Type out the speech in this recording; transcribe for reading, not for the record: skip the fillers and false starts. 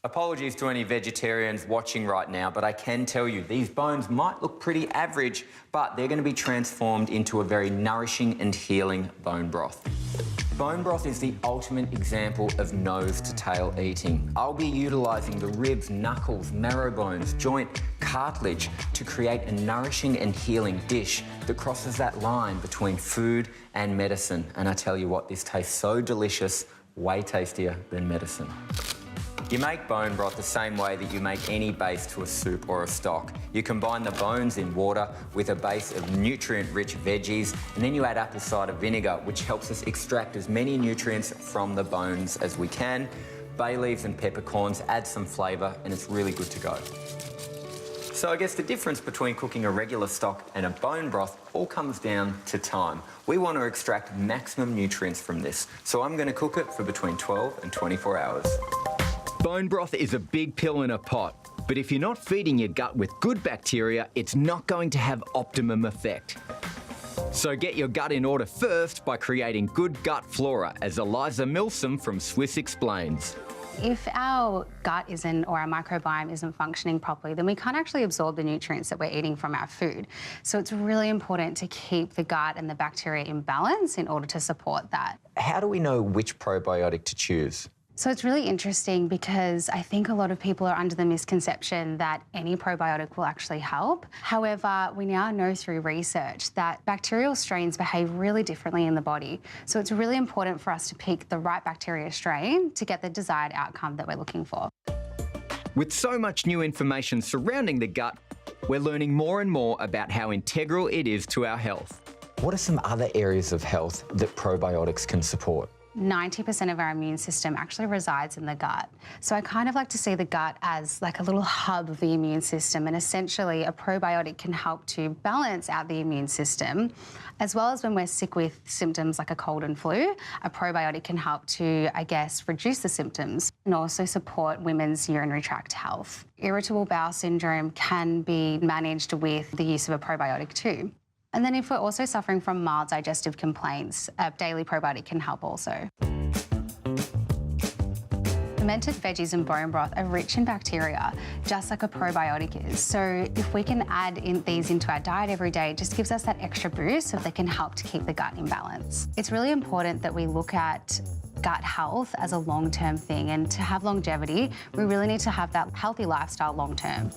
Apologies to any vegetarians watching right now, but I can tell you these bones might look pretty average, but they're going to be transformed into a very nourishing and healing bone broth. Bone broth is the ultimate example of nose to tail eating. I'll be utilising the ribs, knuckles, marrow bones, joint, cartilage to create a nourishing and healing dish that crosses that line between food and medicine. And I tell you what, this tastes so delicious, way tastier than medicine. You make bone broth the same way that you make any base to a soup or a stock. You combine the bones in water with a base of nutrient-rich veggies, and then you add apple cider vinegar, which helps us extract as many nutrients from the bones as we can. Bay leaves and peppercorns add some flavour, and it's really good to go. So I guess the difference between cooking a regular stock and a bone broth all comes down to time. We want to extract maximum nutrients from this, so I'm going to cook it for between 12 and 24 hours. Bone broth is a big pill in a pot, but if you're not feeding your gut with good bacteria, it's not going to have optimum effect. So get your gut in order first by creating good gut flora, as Eliza Milsom from Swiss explains. If our gut isn't, or our microbiome isn't functioning properly, then we can't actually absorb the nutrients that we're eating from our food. So it's really important to keep the gut and the bacteria in balance in order to support that. How do we know which probiotic to choose? So it's really interesting because I think a lot of people are under the misconception that any probiotic will actually help. However, we now know through research that bacterial strains behave really differently in the body. So it's really important for us to pick the right bacteria strain to get the desired outcome that we're looking for. With so much new information surrounding the gut, we're learning more and more about how integral it is to our health. What are some other areas of health that probiotics can support? 90% of our immune system actually resides in the gut. So I kind of like to see the gut as like a little hub of the immune system, and essentially a probiotic can help to balance out the immune system, as well as when we're sick with symptoms like a cold and flu, a probiotic can help to, I guess, reduce the symptoms and also support women's urinary tract health. Irritable bowel syndrome can be managed with the use of a probiotic too. And then if we're also suffering from mild digestive complaints, a daily probiotic can help also. Fermented veggies and bone broth are rich in bacteria, just like a probiotic is. So if we can add these into our diet every day, it just gives us that extra boost so they can help to keep the gut in balance. It's really important that we look at gut health as a long-term thing, and to have longevity, we really need to have that healthy lifestyle long-term.